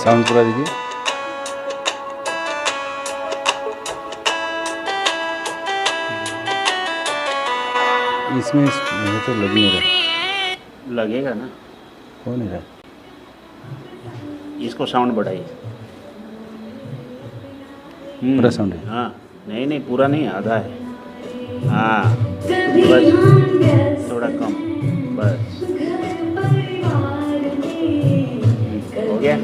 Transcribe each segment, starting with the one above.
Sound पूरा दीजिए। इसमें मुझे तो लग नहीं रहा। लगेगा ना, हो नहीं रहा। इसको साउंड बढ़ाइए। पूरा साउंड है। हाँ, नहीं नहीं पूरा नहीं, आधा है। हाँ बस थोड़ा कम, बस हो गया।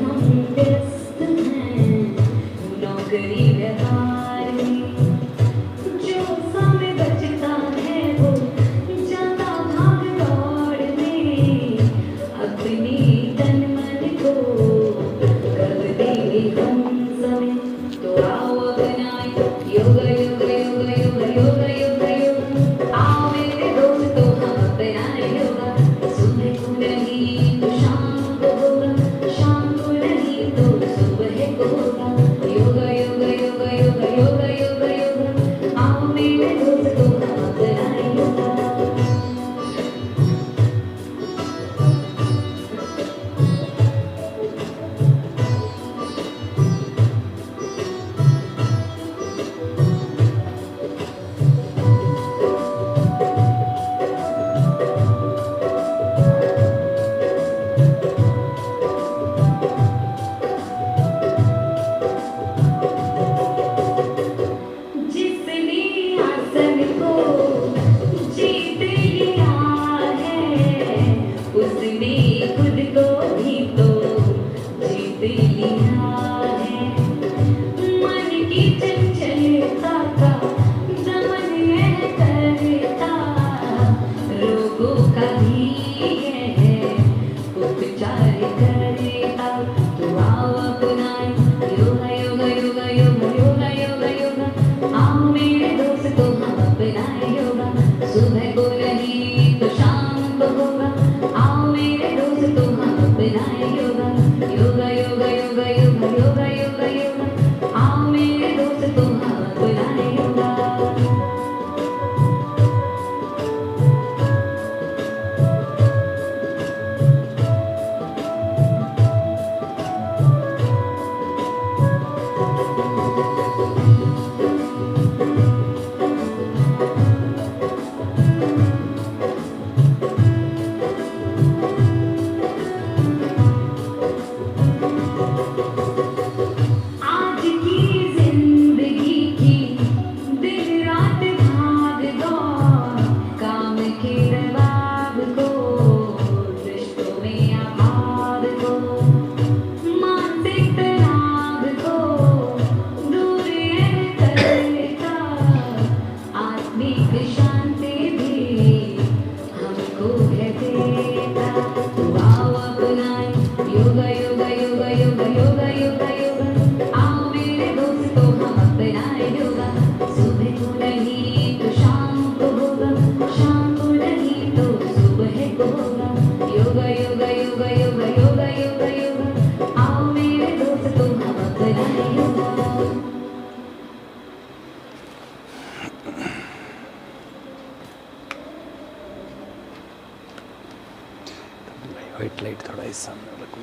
वाइट लाइट थोड़ा इस सामने रखूँ,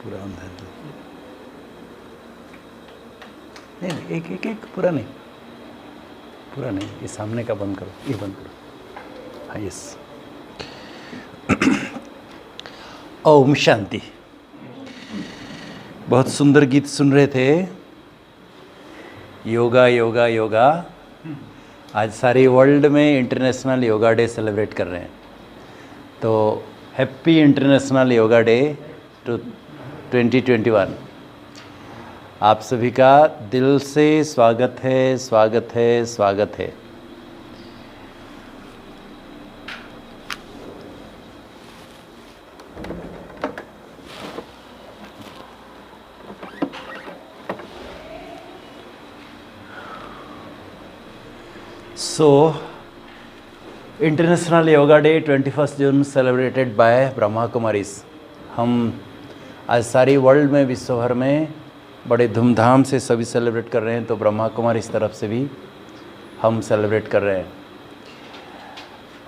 पूरा अंदर नहीं, एक एक एक पूरा नहीं, पूरा नहीं, ये सामने का बंद करो, ये बंद करो। हाँ यस। ओम शांति। बहुत सुंदर गीत सुन रहे थे। योगा योगा योगा। आज सारे वर्ल्ड में इंटरनेशनल योगा डे सेलिब्रेट कर रहे हैं, तो happy international yoga day to 2021। आप सभी का दिल से स्वागत है, स्वागत है, स्वागत है। So, international yoga day 21 June celebrated by Brahma Kumaris. हम आज सारी वर्ल्ड में, विश्व भर में बड़े धूमधाम से सभी सेलिब्रेट कर रहे हैं, तो ब्रह्मा कुमारीज तरफ से भी हम सेलिब्रेट कर रहे हैं।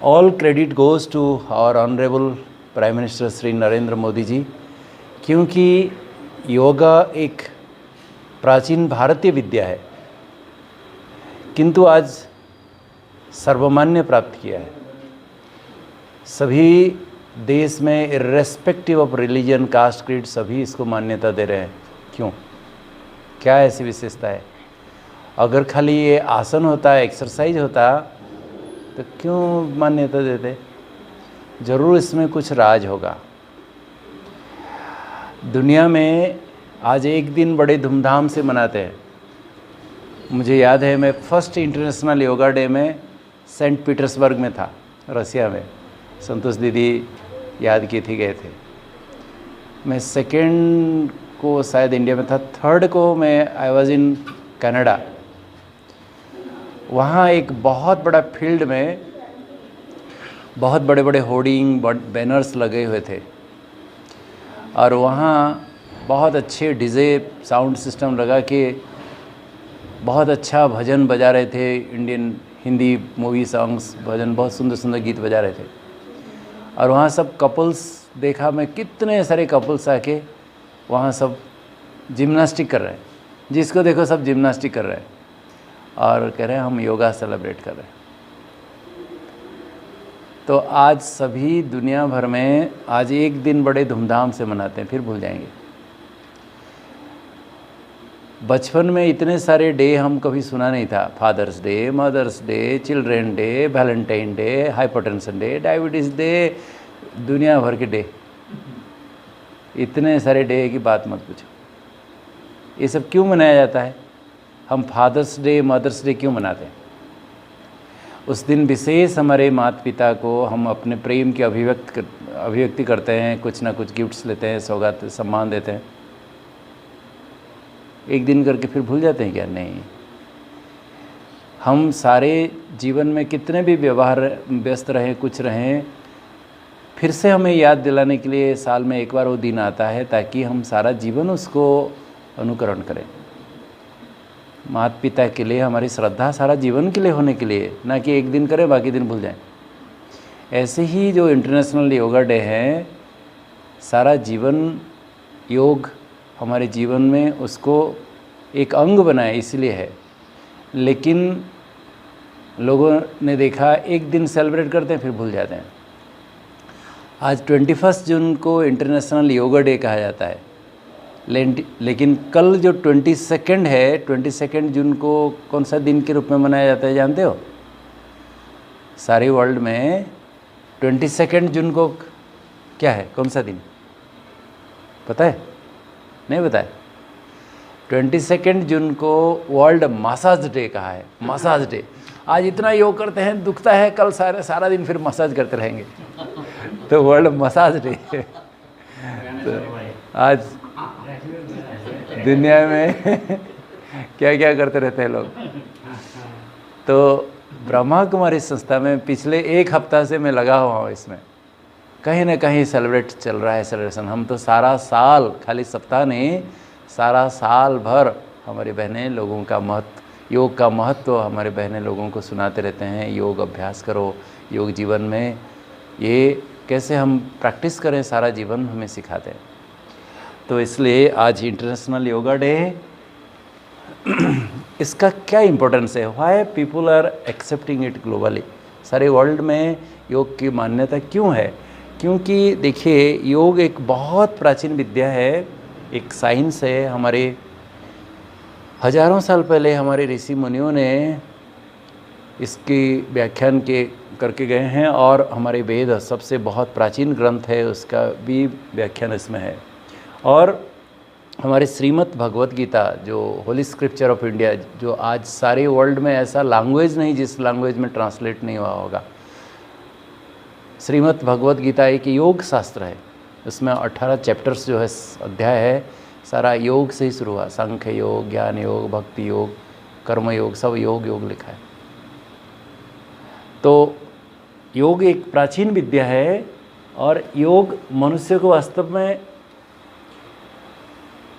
All credit goes to our honourable prime minister Shri Narendra Modi ji, क्योंकि योगा एक प्राचीन भारतीय विद्या है, किंतु आज सर्वमान्य प्राप्त किया है। सभी देश में irrespective of religion, caste, creed, सभी इसको मान्यता दे रहे हैं। क्यों? क्या ऐसी विशेषता है? अगर खाली ये आसन होता, एक्सरसाइज होता, तो क्यों मान्यता देते? ज़रूर इसमें कुछ राज होगा। दुनिया में आज एक दिन बड़े धूमधाम से मनाते हैं। मुझे याद है, मैं फर्स्ट इंटरनेशनल योगा डे में सेंट पीटर्सबर्ग में था, रसिया में। संतोष दीदी याद की थी, गए थे। मैं सेकेंड को शायद इंडिया में था, थर्ड को मैं आई वॉज इन कनाडा। वहाँ एक बहुत बड़ा फील्ड में बहुत बड़े बड़े होर्डिंग, बैनर्स लगे हुए थे, और वहाँ बहुत अच्छे डीजे साउंड सिस्टम लगा के बहुत अच्छा भजन बजा रहे थे। इंडियन हिंदी मूवी सॉन्ग्स, भजन, बहुत सुंदर सुंदर गीत बजा रहे थे। और वहाँ सब कपल्स देखा मैं, कितने सारे कपल्स आके वहाँ सब जिम्नास्टिक कर रहे हैं। जिसको देखो सब जिम्नास्टिक कर रहे हैं और कह रहे हैं हम योगा सेलिब्रेट कर रहे हैं। तो आज सभी दुनिया भर में आज एक दिन बड़े धूमधाम से मनाते हैं, फिर भूल जाएंगे। बचपन में इतने सारे डे हम कभी सुना नहीं था। Father's day, mother's day, children day, Valentine day, hypertension day, diabetes day, दुनिया भर के डे। इतने सारे डे की बात मत पूछो। ये सब क्यों मनाया जाता है? हम फादर्स डे, मदर्स डे क्यों मनाते हैं? उस दिन विशेष हमारे माता पिता को हम अपने प्रेम की अभिव्यक्ति करते हैं, कुछ ना कुछ गिफ्ट्स लेते हैं, सौगात, सम्मान देते हैं। एक दिन करके फिर भूल जाते हैं क्या? नहीं। हम सारे जीवन में कितने भी व्यवहार व्यस्त रहें, कुछ रहें, फिर से हमें याद दिलाने के लिए साल में एक बार वो दिन आता है, ताकि हम सारा जीवन उसको अनुकरण करें। माता पिता के लिए हमारी श्रद्धा सारा जीवन के लिए होने के लिए, ना कि एक दिन करें बाकी दिन भूल जाएं। ऐसे ही जो इंटरनेशनल योगा डे है, सारा जीवन योग हमारे जीवन में उसको एक अंग बनाए, इसलिए है। लेकिन लोगों ने देखा एक दिन सेलिब्रेट करते हैं फिर भूल जाते हैं। आज 21 जून को इंटरनेशनल योगा डे कहा जाता है, लेकिन कल जो 22 है, 22 जून को कौन सा दिन के रूप में मनाया जाता है जानते हो? सारे वर्ल्ड में 22 जून को क्या है, कौन सा दिन पता है? नहीं पता है? 22 जून को वर्ल्ड मसाज डे कहा है। Massage day. आज इतना योग करते हैं, दुखता है, कल सारा दिन फिर मसाज करते रहेंगे। तो वर्ल्ड मसाज डे। तो आज दुनिया में क्या क्या करते रहते हैं लोग। तो ब्रह्मा कुमारी संस्था में पिछले एक हफ्ता से मैं लगा हुआ हूँ इसमें, कहीं ना कहीं सेलिब्रेट चल रहा है, सेलिब्रेशन। हम तो सारा साल, खाली सप्ताह नहीं, सारा साल भर हमारी बहनें लोगों का योग का महत्व हमारे बहनें लोगों को सुनाते रहते हैं। योग अभ्यास करो, योग जीवन में ये कैसे हम प्रैक्टिस करें सारा जीवन हमें सिखाते हैं। तो इसलिए आज इंटरनेशनल योगा डे है। इसका क्या इम्पोर्टेंस है? Why people are accepting it globally? सारे वर्ल्ड में योग की मान्यता क्यों है? क्योंकि देखिए, योग एक बहुत प्राचीन विद्या है, एक साइंस है। हमारे हजारों साल पहले हमारे ऋषि मुनियों ने इसकी व्याख्यान करके गए हैं, और हमारे वेद सबसे बहुत प्राचीन ग्रंथ है, उसका भी व्याख्यान इसमें है। और हमारे श्रीमद् भगवत गीता, जो होली स्क्रिप्चर ऑफ इंडिया, जो आज सारे वर्ल्ड में ऐसा लैंग्वेज नहीं जिस लैंग्वेज में ट्रांसलेट नहीं हुआ होगा। श्रीमद् भगवत गीता एक योग शास्त्र है। उसमें 18 चैप्टर्स जो है, अध्याय है, सारा योग से ही शुरू हुआ। सांख्य योग, ज्ञान योग, भक्ति योग, कर्म योग, सब योग लिखा है। तो योग एक प्राचीन विद्या है, और योग मनुष्य को वास्तव में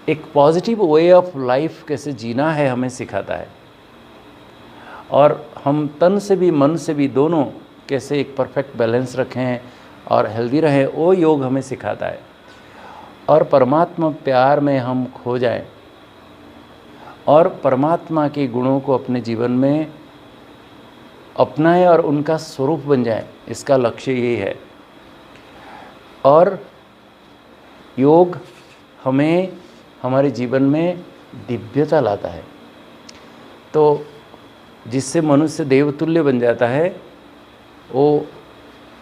एक पॉजिटिव वे ऑफ लाइफ कैसे जीना है हमें सिखाता है। और हम तन से भी मन से भी दोनों कैसे एक परफेक्ट बैलेंस रखें और हेल्दी रहें, वो योग हमें सिखाता है। और परमात्मा प्यार में हम खो जाएं और परमात्मा के गुणों को अपने जीवन में अपनाएं और उनका स्वरूप बन जाएं, इसका लक्ष्य यही है। और योग हमें हमारे जीवन में दिव्यता लाता है, तो जिससे मनुष्य देवतुल्य बन जाता है, वो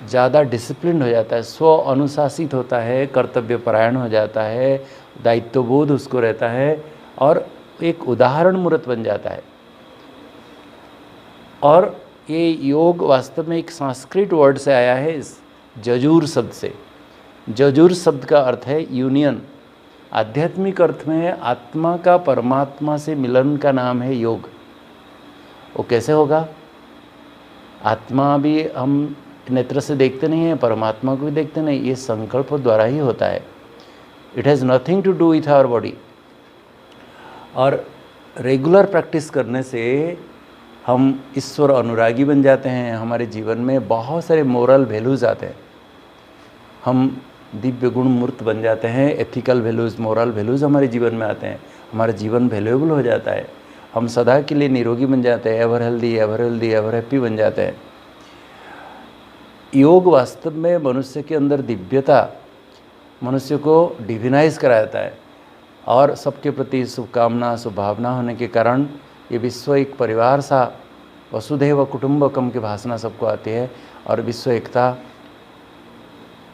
ज़्यादा डिसिप्लिन हो जाता है, स्व अनुशासित होता है, कर्तव्य परायण हो जाता है, दायित्वबोध उसको रहता है और एक उदाहरण मूर्त बन जाता है। और ये योग वास्तव में एक संस्कृत वर्ड से आया है, इस जजूर शब्द से। जजूर शब्द का अर्थ है यूनियन। आध्यात्मिक अर्थ में आत्मा का परमात्मा से मिलन का नाम है योग। वो कैसे होगा? आत्मा भी हम नेत्र से देखते नहीं हैं, परमात्मा को भी देखते नहीं, ये संकल्प द्वारा ही होता है। It has nothing to do with our body. और रेगुलर प्रैक्टिस करने से हम ईश्वर अनुरागी बन जाते हैं, हमारे जीवन में बहुत सारे मोरल वैल्यूज़ आते हैं, हम दिव्य गुण मूर्त बन जाते हैं, एथिकल वैल्यूज़, मोरल वैल्यूज़ हमारे जीवन में आते हैं, हमारा जीवन वैल्यूएबल हो जाता है, हम सदा के लिए निरोगी बन जाते हैं, एवर हेल्दी, एवर हैप्पी बन जाते हैं। योग वास्तव में मनुष्य के अंदर दिव्यता, मनुष्य को डिविनाइज कराता है और सबके प्रति शुभकामना, शुभभावना होने के कारण ये विश्व एक परिवार सा, वसुधैव कुटुंबकम की भाषा सबको आती है और विश्व एकता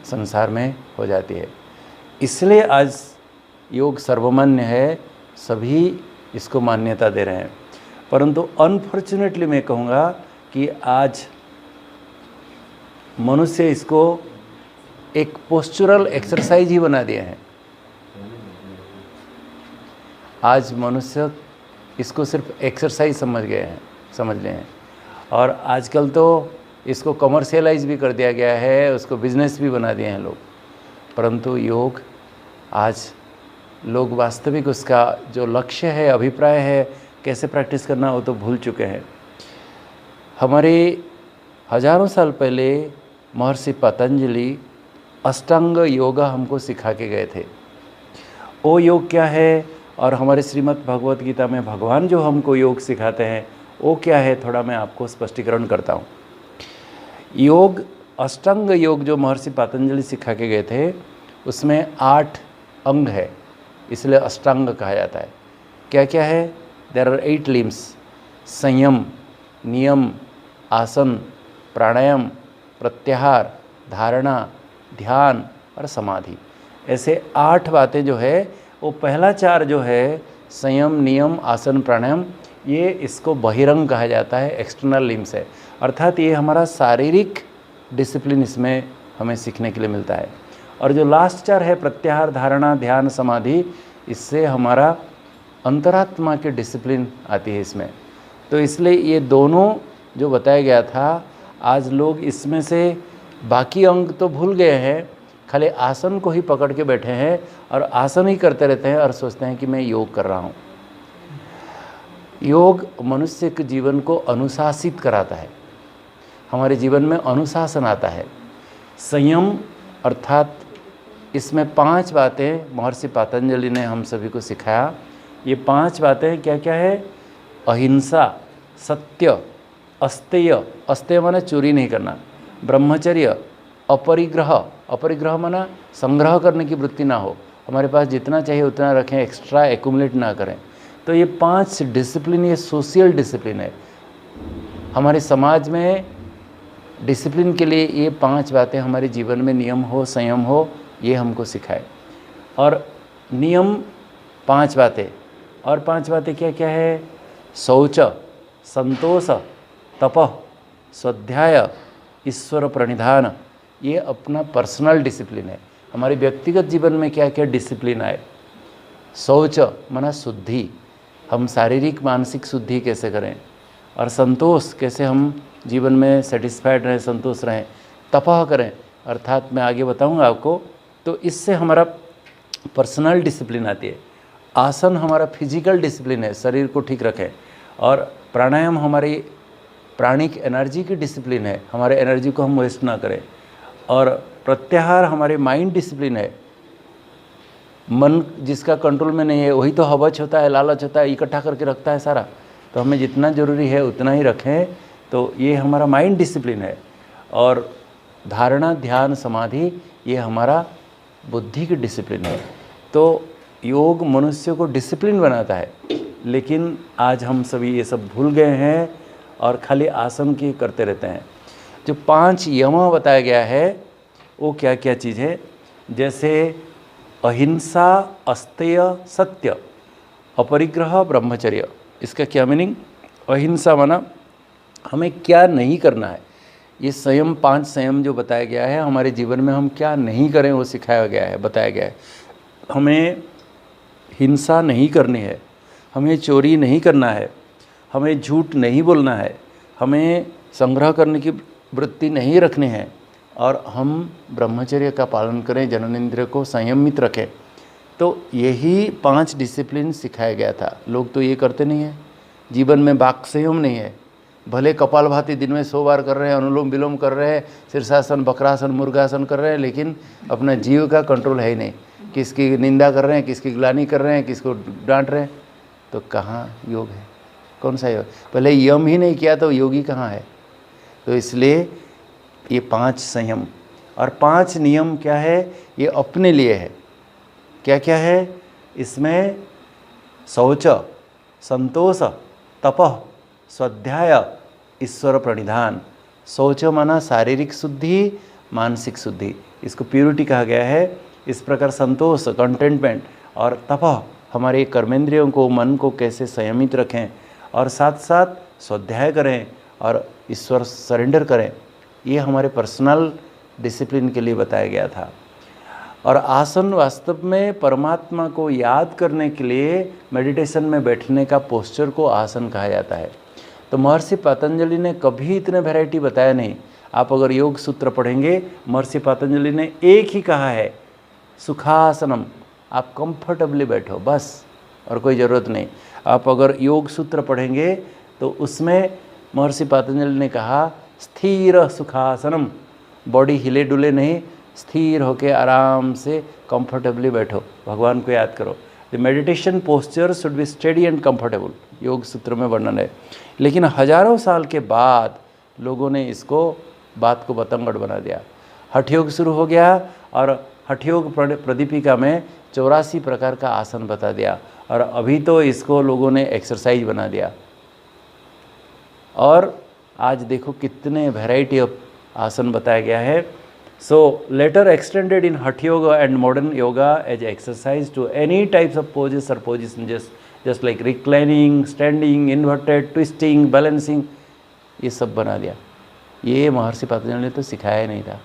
संसार में हो जाती है। इसलिए आज योग सर्वमान्य है, सभी इसको मान्यता दे रहे हैं। परंतु अनफॉर्चुनेटली मैं कहूँगा कि आज मनुष्य इसको एक पोस्चरल एक्सरसाइज ही बना दिए हैं। आज मनुष्य इसको सिर्फ एक्सरसाइज समझ ले हैं और आजकल तो इसको कमर्शियलाइज भी कर दिया गया है, उसको बिजनेस भी बना दिए हैं लोग। परंतु योग आज लोग वास्तविक उसका जो लक्ष्य है, अभिप्राय है, कैसे प्रैक्टिस करना, वो तो भूल चुके हैं। हमारे हजारों साल पहले महर्षि पतंजलि अष्टांग योगा हमको सिखा के गए थे। वो योग क्या है और हमारे श्रीमद् भगवत गीता में भगवान जो हमको योग सिखाते हैं वो क्या है, थोड़ा मैं आपको स्पष्टीकरण करता हूँ। योग, अष्टांग योग जो महर्षि पतंजलि सिखा के गए थे, उसमें 8 अंग है, इसलिए अष्टांग कहा जाता है। क्या क्या है? देयर आर 8 लिम्स: संयम, नियम, आसन, प्राणायाम, प्रत्याहार, धारणा, ध्यान और समाधि। ऐसे 8 बातें जो है, वो पहला 4 जो है संयम, नियम, आसन, प्राणायाम, ये इसको बहिरंग कहा जाता है, एक्सटर्नल लिम्स है। अर्थात ये हमारा शारीरिक डिसिप्लिन इसमें हमें सीखने के लिए मिलता है। और जो लास्ट 4 है प्रत्याहार, धारणा, ध्यान, समाधि, इससे हमारा अंतरात्मा की डिसिप्लिन आती है इसमें। तो इसलिए ये दोनों जो बताया गया था, आज लोग इसमें से बाकी अंग तो भूल गए हैं, खाली आसन को ही पकड़ के बैठे हैं और आसन ही करते रहते हैं और सोचते हैं कि मैं योग कर रहा हूँ। योग मनुष्य के जीवन को अनुशासित कराता है, हमारे जीवन में अनुशासन आता है। संयम अर्थात इसमें 5 बातें महर्षि पतंजलि ने हम सभी को सिखाया। ये 5 बातें क्या क्या है? अहिंसा, सत्य, अस्तेय, अस्तेय माने चोरी नहीं करना, ब्रह्मचर्य, अपरिग्रह, अपरिग्रह माना संग्रह करने की वृत्ति ना हो, हमारे पास जितना चाहिए उतना रखें, एक्स्ट्रा एक्यूमुलेट ना करें। तो ये 5 डिसिप्लिन, ये सोशल डिसिप्लिन है। हमारे समाज में डिसिप्लिन के लिए ये 5 बातें हमारे जीवन में नियम हो, संयम हो, ये हमको सिखाए। और नियम 5 बातें, और 5 बातें क्या क्या है? शौच, संतोष, तपः, स्वाध्याय, ईश्वर प्रणिधान, ये अपना पर्सनल डिसिप्लिन है। हमारे व्यक्तिगत जीवन में क्या क्या डिसिप्लिन आए? शौच माना शुद्धि, हम शारीरिक मानसिक शुद्धि कैसे करें, और संतोष, कैसे हम जीवन में सेटिस्फाइड रहें, संतोष रहें। तपह करें, अर्थात मैं आगे बताऊंगा आपको। तो इससे हमारा पर्सनल डिसिप्लिन आती है। आसन हमारा फिजिकल डिसिप्लिन है, शरीर को ठीक रखें। और प्राणायाम हमारी प्राणिक एनर्जी की डिसिप्लिन है, हमारे एनर्जी को हम वेस्ट ना करें। और प्रत्याहार हमारे माइंड डिसिप्लिन है। मन जिसका कंट्रोल में नहीं है वही तो हवच होता है, लालच होता है, इकट्ठा करके रखता है सारा। तो हमें जितना ज़रूरी है उतना ही रखें, तो ये हमारा माइंड डिसिप्लिन है। और धारणा, ध्यान, समाधि ये हमारा बुद्धि की डिसिप्लिन है। तो योग मनुष्य को डिसिप्लिन बनाता है, लेकिन आज हम सभी ये सब भूल गए हैं और खाली आसन की करते रहते हैं। जो 5 यम बताया गया है वो क्या क्या चीज़ है, जैसे अहिंसा, अस्तेय, सत्य, अपरिग्रह, ब्रह्मचर्य। इसका क्या मीनिंग? अहिंसा माना हमें क्या नहीं करना है। ये संयम, 5 संयम जो बताया गया है, हमारे जीवन में हम क्या नहीं करें वो सिखाया गया है, बताया गया है। हमें हिंसा नहीं करनी है, हमें चोरी नहीं करना है, हमें झूठ नहीं बोलना है, हमें संग्रह करने की वृत्ति नहीं रखनी है, और हम ब्रह्मचर्य का पालन करें, जननेंद्रिय को संयमित रखें। तो यही 5 डिसिप्लिन सिखाया गया था। लोग तो ये करते नहीं हैं, जीवन में वाक् संयम नहीं है। भले कपालभाति दिन में 100 बार कर रहे हैं, अनुलोम विलोम कर रहे हैं, शीर्षासन, बक्रासन, मुर्गासन कर रहे हैं, लेकिन अपना जीव का कंट्रोल है ही नहीं। किसकी निंदा कर रहे हैं, किसकी ग्लानि कर रहे हैं, किसको डांट रहे हैं। तो कहाँ योग है? कौन सा योग? पहले यम ही नहीं किया तो योगी कहाँ है? तो इसलिए ये 5 संयम और 5 नियम क्या है, ये अपने लिए है। क्या क्या है इसमें? शौच, संतोष, तपः, स्वाध्याय, ईश्वर प्रणिधान। शौच माना शारीरिक शुद्धि, मानसिक शुद्धि, इसको प्यूरिटी कहा गया है। इस प्रकार संतोष, कंटेंटमेंट, और तपः हमारे कर्मेंद्रियों को, मन को कैसे संयमित रखें, और साथ साथ स्वाध्याय करें और ईश्वर सरेंडर करें। ये हमारे पर्सनल डिसिप्लिन के लिए बताया गया था। और आसन वास्तव में परमात्मा को याद करने के लिए मेडिटेशन में बैठने का पोस्चर को आसन कहा जाता है। तो महर्षि पतंजलि ने कभी इतने वैरायटी बताया नहीं। आप अगर योग सूत्र पढ़ेंगे, महर्षि पतंजलि ने एक ही कहा है, सुखासनम, आप कंफर्टेबली बैठो बस, और कोई ज़रूरत नहीं। आप अगर योग सूत्र पढ़ेंगे तो उसमें महर्षि पतंजलि ने कहा स्थिर सुखासनम, बॉडी हिले डुले नहीं, स्थिर होके आराम से कंफर्टेबली बैठो, भगवान को याद करो। The meditation posture should be steady and comfortable, योग सूत्र में वर्णन है। लेकिन हजारों साल के बाद लोगों ने इसको बात को बतंगड़ बना दिया। हठ योग शुरू हो गया और हठ योग प्रदीपिका में 84 प्रकार का आसन बता दिया, और अभी तो इसको लोगों ने एक्सरसाइज बना दिया। और आज देखो कितने वैरायटी ऑफ आसन बताया गया है। सो letter extended in hatha yoga and modern yoga as exercise to any types of poses और position, just like reclining, standing, inverted, twisting, balancing, ये सब बना दिया। ये महर्षि पतंजलि ने तो सिखाया ही नहीं था।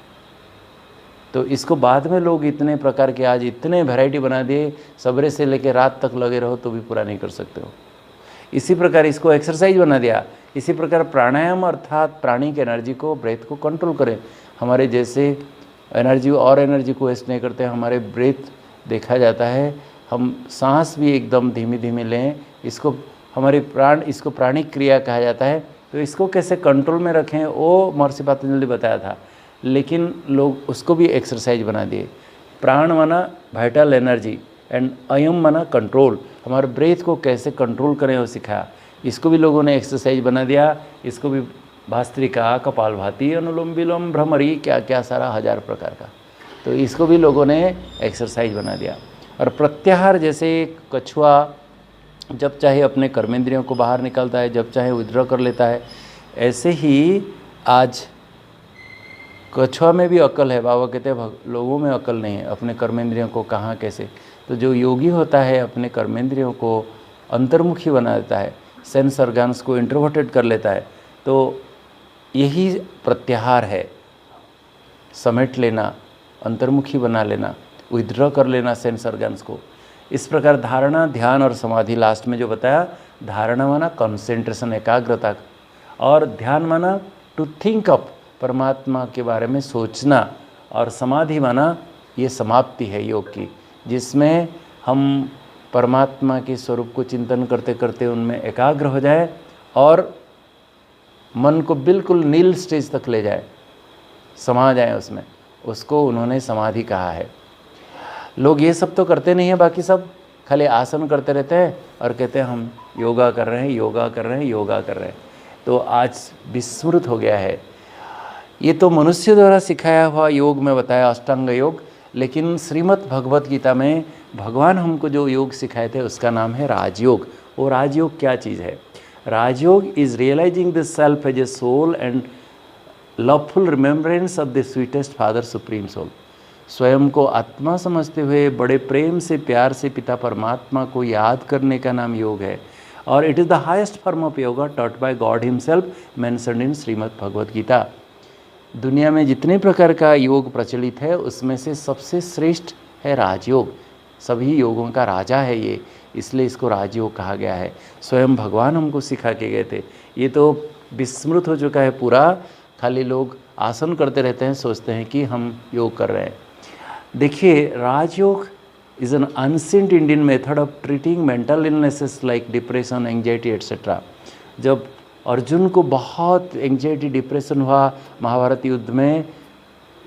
तो इसको बाद में लोग इतने प्रकार के आज इतने वैरायटी बना दिए, सवेरे से लेकर रात तक लगे रहो तो भी पूरा नहीं कर सकते हो। इसी प्रकार इसको एक्सरसाइज बना दिया। इसी प्रकार प्राणायाम अर्थात प्राणी की एनर्जी को, ब्रेथ को कंट्रोल करें। हमारे जैसे एनर्जी और एनर्जी को वेस्ट नहीं करते, हमारे ब्रेथ देखा जाता है, हम सांस भी एकदम धीमी धीमी लें। इसको हमारे प्राण, इसको प्राणिक क्रिया कहा जाता है। तो इसको कैसे कंट्रोल में रखें वो महर्षि पतंजलि बताया था, लेकिन लोग उसको भी एक्सरसाइज बना दिए। प्राण माना वाइटल एनर्जी एंड अयम माना कंट्रोल, हमारे ब्रेथ को कैसे कंट्रोल करें वो सिखाया। इसको भी लोगों ने एक्सरसाइज बना दिया। इसको भी भास्त्रिका, कपालभाति, अनुलोम विलोम, भ्रमरी, क्या क्या सारा 1000 प्रकार का, तो इसको भी लोगों ने एक्सरसाइज बना दिया। और प्रत्याहार, जैसे कछुआ जब चाहे अपने कर्मेंद्रियों को बाहर निकालता है, जब चाहे विड्रॉ कर लेता है, ऐसे ही आज कछुआ में भी अक्ल है। बाबा कहते हैं लोगों में अक्ल नहीं है, अपने कर्मेंद्रियों को कहाँ कैसे। तो जो योगी होता है अपने कर्मेंद्रियों को अंतर्मुखी बना देता है, सेंस ऑर्गन्स को इंट्रोवर्टेड कर लेता है। तो यही प्रत्याहार है, समेट लेना, अंतर्मुखी बना लेना, विड्रॉ कर लेना सेंस ऑर्गन्स को। इस प्रकार धारणा, ध्यान और समाधि, लास्ट में जो बताया, धारणा माना कंसेंट्रेशन, एकाग्रता, और ध्यान माना टू थिंक अप, परमात्मा के बारे में सोचना, और समाधि माना ये समाप्ति है योग की, जिसमें हम परमात्मा के स्वरूप को चिंतन करते करते उनमें एकाग्र हो जाए और मन को बिल्कुल नील स्टेज तक ले जाए, समा जाए उसमें, उसको उन्होंने समाधि कहा है। लोग ये सब तो करते नहीं हैं, बाकी सब खाली आसन करते रहते हैं और कहते हैं हम योगा कर रहे हैं, योगा कर रहे हैं, योगा कर रहे हैं। तो आज विस्मृत हो गया है। ये तो मनुष्य द्वारा सिखाया हुआ योग में बताया, अष्टांग योग, लेकिन श्रीमद् भगवत गीता में भगवान हमको जो योग सिखाए थे उसका नाम है राजयोग। वो राजयोग क्या चीज़ है? Rajyoga is realising the self as a soul and loveful remembrance of the sweetest father supreme soul. स्वयं को आत्मा समझते हुए बड़े प्रेम से, प्यार से पिता परमात्मा को याद करने का नाम योग है। और it is the highest form of yoga taught by God himself mentioned in Shrimad Bhagavad Gita. दुनिया में जितने प्रकार का योग प्रचलित है उसमें से सबसे श्रेष्ठ है राजयोग। सभी योगों का राजा है ये, इसलिए इसको राजयोग कहा गया है। स्वयं भगवान हमको सिखा के गए थे। ये तो विस्मृत हो चुका है पूरा, खाली लोग आसन करते रहते हैं, सोचते हैं कि हम योग कर रहे हैं। देखिए, Rajyoga is an ancient Indian method of treating mental illnesses like depression, anxiety etcetera. जब अर्जुन को बहुत एंग्जाइटी, डिप्रेशन हुआ महाभारत युद्ध में,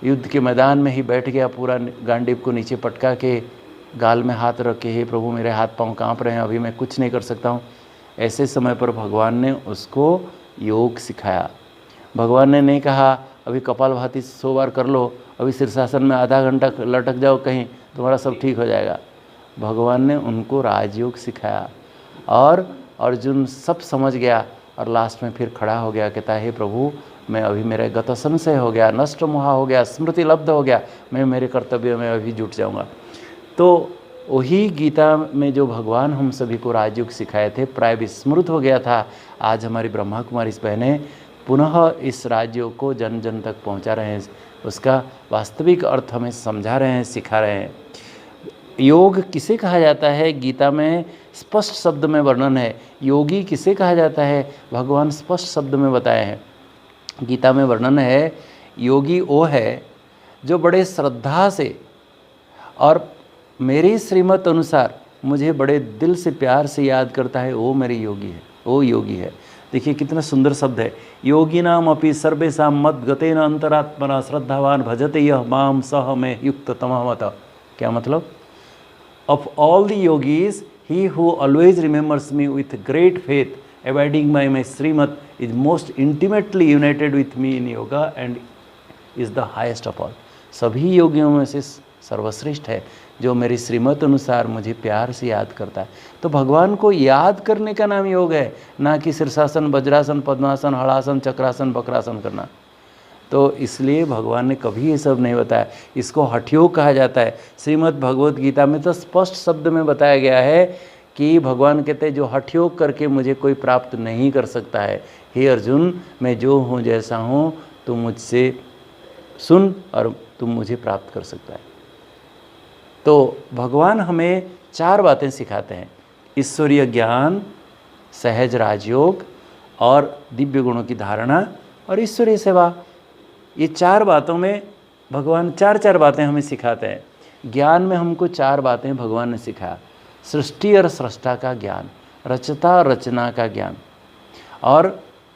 युद्ध के मैदान में ही बैठ गया, पूरा गांडीव को नीचे पटका के गाल में हाथ रख के, हे प्रभु मेरे हाथ पांव कांप रहे हैं, अभी मैं कुछ नहीं कर सकता हूँ। ऐसे समय पर भगवान ने उसको योग सिखाया। भगवान ने नहीं कहा अभी कपालभाति 100 बार कर लो, अभी शीर्षासन में आधा घंटा लटक जाओ कहीं, तुम्हारा सब ठीक हो जाएगा। भगवान ने उनको राजयोग सिखाया और अर्जुन सब समझ गया और लास्ट में फिर खड़ा हो गया, कहता है हे प्रभु मैं अभी, मेरा गत संशय हो गया, नष्ट मोहा हो गया, स्मृति लब्ध हो गया, मैं मेरे कर्तव्य में अभी जुट जाऊंगा। तो वही गीता में जो भगवान हम सभी को राजयोग सिखाए थे प्राय विस्मृत हो गया था। आज हमारी ब्रह्मा कुमारी बहनें पुनः इस राजयोग को जन जन तक पहुंचा रहे हैं, उसका वास्तविक अर्थ हमें समझा रहे हैं, सिखा रहे हैं। योग किसे कहा जाता है? गीता में स्पष्ट शब्द में वर्णन है। योगी किसे कहा जाता है? भगवान स्पष्ट शब्द में बताए हैं। गीता में वर्णन है, योगी वो है जो बड़े श्रद्धा से और मेरी श्रीमत अनुसार मुझे बड़े दिल से प्यार से याद करता है, वो मेरे योगी है, वो योगी है। देखिए कितना सुंदर शब्द है। योगिनाम अपि सर्वेषां मद्गतेन अंतरात्मना श्रद्धावान भजते यह माम सह में युक्त तमहमत। क्या मतलब? Of all the yogis, he who always remembers me with great faith, abiding by my Srimad, is most intimately united with me in yoga and is the highest of all. सभी योगियों में से सर्वश्रेष्ठ है जो मेरी श्रीमत अनुसार मुझे प्यार से याद करता है। तो भगवान को याद करने का नाम योग है, ना कि शीर्षासन, वज्रासन, पद्मासन, हलासन, चक्रासन, बक्रासन करना। तो इसलिए भगवान ने कभी ये सब नहीं बताया। इसको हठयोग कहा जाता है। श्रीमद् भगवत गीता में तो स्पष्ट शब्द में बताया गया है कि भगवान कहते हैं जो हठयोग करके मुझे कोई प्राप्त नहीं कर सकता है। हे अर्जुन, मैं जो हूँ जैसा हूँ, तुम मुझसे सुन और तुम मुझे प्राप्त कर सकता है। तो भगवान हमें 4 बातें सिखाते हैं: ईश्वरीय ज्ञान, सहज राजयोग और दिव्य गुणों की धारणा और ईश्वरीय सेवा। ये 4 बातों में भगवान 4 बातें हमें सिखाते हैं। ज्ञान में हमको 4 बातें भगवान ने सिखाया। सृष्टि और सृष्टा का ज्ञान, रचता और रचना का ज्ञान, और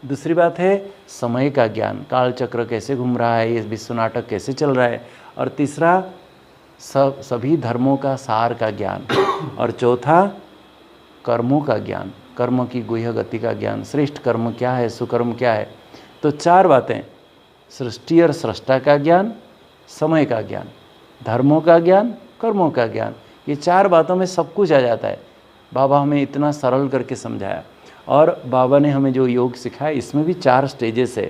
दूसरी बात है समय का ज्ञान, काल चक्र कैसे घूम रहा है, ये विश्व नाटक कैसे चल रहा है, और तीसरा सभी धर्मों का सार का ज्ञान, और चौथा कर्मों का ज्ञान, कर्मों की गुह्य गति का ज्ञान, श्रेष्ठ कर्म क्या है, सुकर्म क्या है। तो 4 बातें, सृष्टि और सृष्टा का ज्ञान, समय का ज्ञान, धर्मों का ज्ञान, कर्मों का ज्ञान, ये 4 बातों में सब कुछ आ जाता है। बाबा हमें इतना सरल करके समझाया। और बाबा ने हमें जो योग सिखाया इसमें भी 4 स्टेजेस है।